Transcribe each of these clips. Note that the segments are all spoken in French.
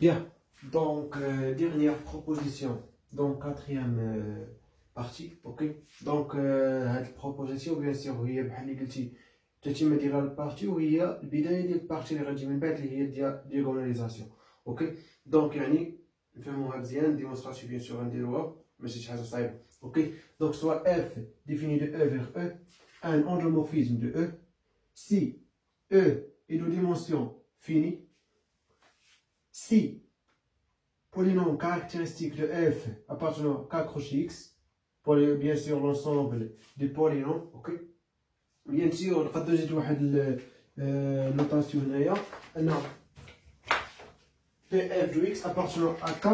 Bien, donc dernière proposition, donc quatrième partie, ok. Donc cette proposition bien sûr هي بحال اللي قلتي التتمه ديال البارتي وهي البدايه ديال البارتي اللي غتجي من بعد اللي هي ديال ديغوناليزاسيون، اوكي. دونك يعني نفهموها مزيان، ديمونستراسيون بيان سور غنديروها ماشي شي حاجه صعيبه، اوكي. دونك سوا f défini de e vers e un endomorphisme de e si e est de dimension finie, si polynôme caractéristique de f appartenant à k croche x, pour bien sûr l'ensemble des polynômes, ok. Bien sûr نقدر نزيد واحد النوطاسيون هنايا ان pf de x appartenant à k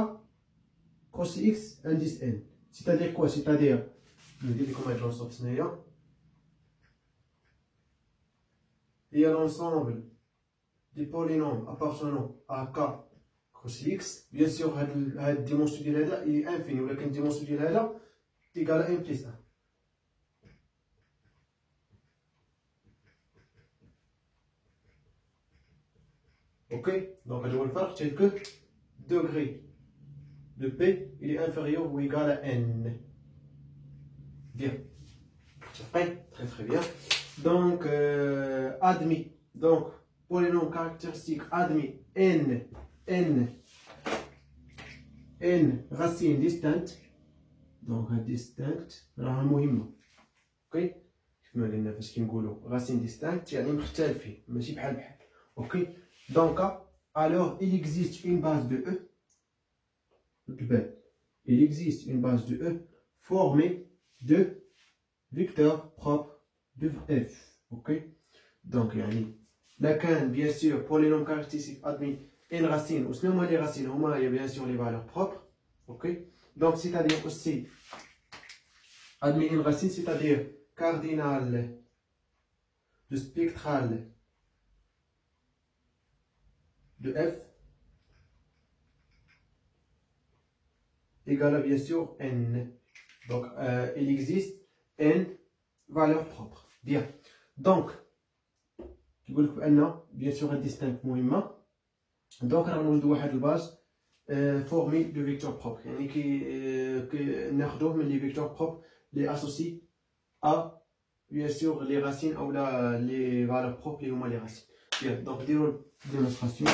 croche x indice n. C'est-à-dire quoi? C'est-à-dire ندير لكم هاد الوسط هنايا هي l'ensemble des polynômes appartenant à k croche x. Bien sûr هاد الديمونسيون ديال هذا il est infini ولكن الديمونسيون ديال هذا égal à n plus 1. Ok, donc je vais le faire tel que degré de P il est inférieur ou égal à N. Bien, c'est prêt? Très très bien. Donc, admis, donc polynôme caractéristique admis N racine distincte, donc distincte راها مهمة. Ok, كيف ما قلنا فاش كنقولوا racine distincte يعني مختلفين ماشي بحال بحال. Ok. Donc, alors il existe une base de E. Il existe une base de E formée de vecteurs propres de F. Ok. Donc, là, bien sûr, polynôme caractéristique admis N racine, ou sinon, les racines, il y a bien sûr les valeurs propres. Ok. Donc, c'est-à-dire aussi, admis N racine, c'est-à-dire cardinal de spectral de F égale à bien sûr N. Donc, il existe N valeurs propres. Bien. Donc, bien sûr, un distinct مهمة. Donc, on a une base formée de vecteurs propres. يعني كي ناخذوه من les vecteurs propres les associent à bien sûr les racines ou les valeurs propres les هما les racines. Bien. Donc, démonstration.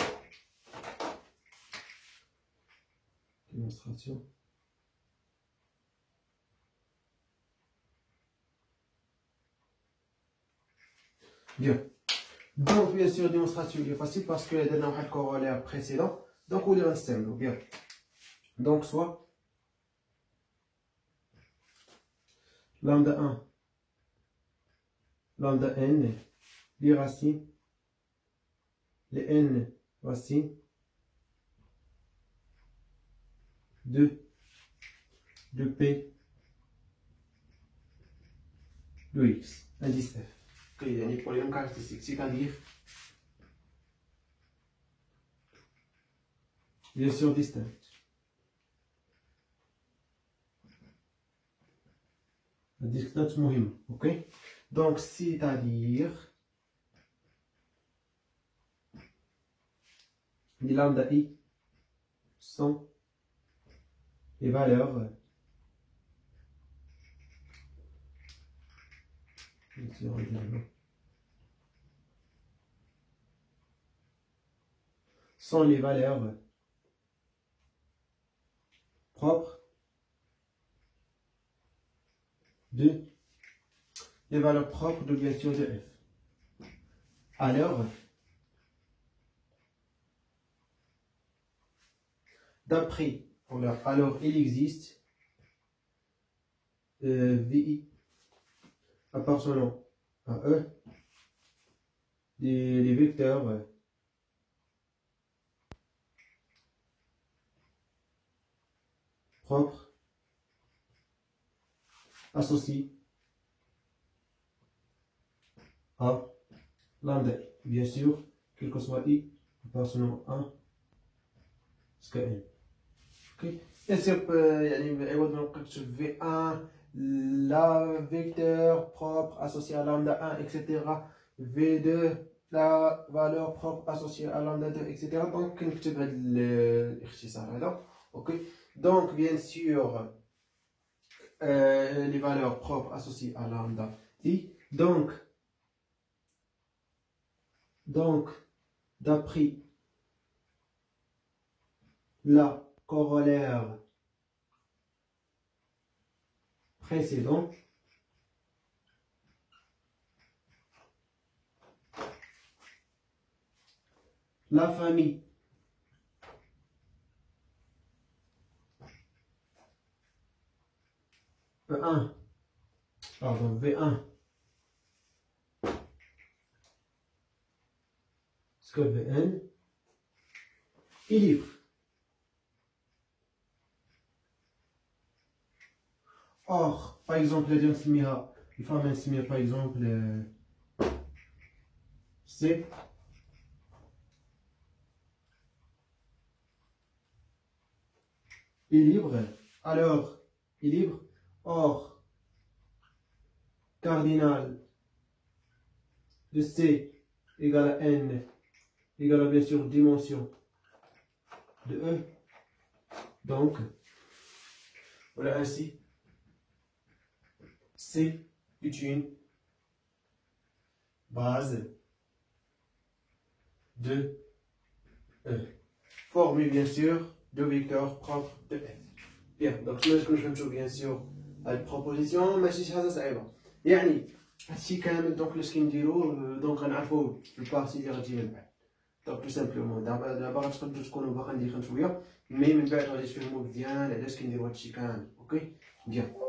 Bien. Donc, bien sûr, démonstration est facile parce que nous avons un corollaire précédent. Donc, on va le bien. Donc, soit lambda 1, lambda n, les racines, les n racines de P de X, indice F. يعني polynôme caractéristique, c'est-à-dire bien sûr distinct. Distinct مهم, ok. Donc c'est-à-dire les lambda I sont les valeurs propres de les valeurs propres de bien sûr de F. Alors, d'après, alors il existe VI appartenant à E des vecteurs propres associés à lambda, bien sûr, quel que soit I appartenant à n. Ok. Bien sûr, V1, la vecteur propre associé à lambda 1, etc. V2, la valeur propre associée à lambda 2, etc. Donc, نكتب هذا الاختصار هذا. Ok. Donc, bien sûr, les valeurs propres associées à lambda I. Donc d'après la corollaire précédente, la famille V1, pardon, V1, ce que Vn est libre. Or, par exemple, il faut m'enseigner par exemple C est libre. Alors, est libre. Or, cardinal de C égale à N égale à bien sûr dimension de E. Donc, voilà ainsi. C est une base de E. Formée bien sûr de vecteurs propres de F. Bien, donc là je نفهموا bien sûr هاد البروبوزيسيون ماشي شي حاجه صعيبه. يعني هادشي كامل دونك اش كنديرو دونك غنعرفو البارتي اللي غتجي من بعد. دونك تو سامبلومون دابا غتقدروا تكونوا باقا ديخن شويه مي من بعد غادي تفهموا مزيان علاش كنديروا هادشي كامل. اوكي بيان.